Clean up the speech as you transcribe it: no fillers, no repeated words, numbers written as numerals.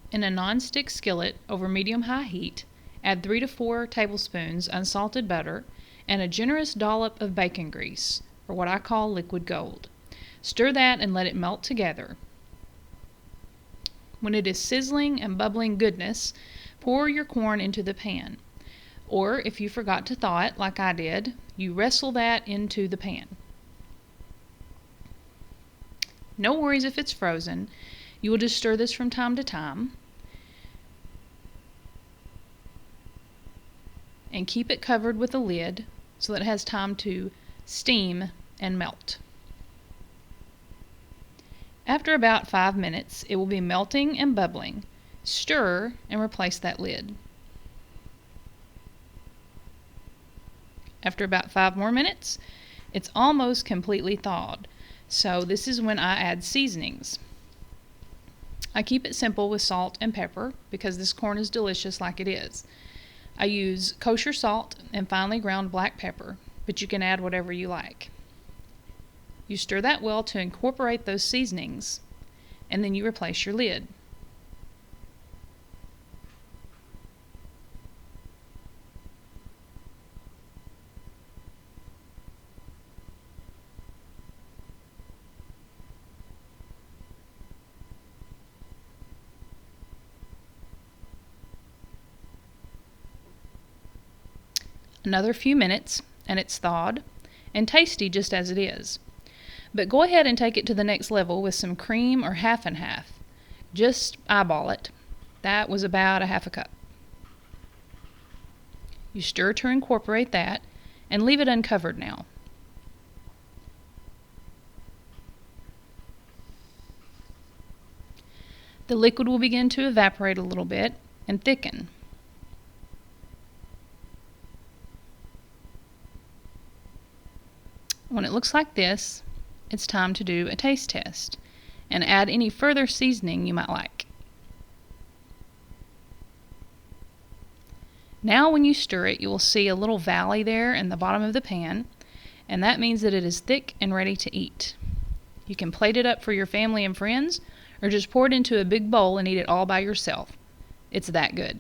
In a non-stick skillet over medium-high heat, add 3 to 4 tablespoons unsalted butter and a generous dollop of bacon grease, or what I call liquid gold. Stir that and let it melt together. When it is sizzling and bubbling goodness, pour your corn into the pan. Or if you forgot to thaw it, like I did, you wrestle that into the pan. No worries if it's frozen. You will just stir this from time to time and keep it covered with a lid so that it has time to steam and melt. After about 5 minutes, it will be melting and bubbling. Stir and replace that lid. After about 5 more minutes, it's almost completely thawed. So this is when I add seasonings. I keep it simple with salt and pepper because this corn is delicious like it is. I use kosher salt and finely ground black pepper, but you can add whatever you like. You stir that well to incorporate those seasonings, and then you replace your lid. Another few minutes, and it's thawed and tasty just as it is. But go ahead and take it to the next level with some cream or half and half. Just eyeball it. That was about a half a cup. You stir to incorporate that and leave it uncovered now. The liquid will begin to evaporate a little bit and thicken. When it looks like this, it's time to do a taste test and add any further seasoning you might like. Now when you stir it, you will see a little valley there in the bottom of the pan, and that means that it is thick and ready to eat. You can plate it up for your family and friends, or just pour it into a big bowl and eat it all by yourself. It's that good.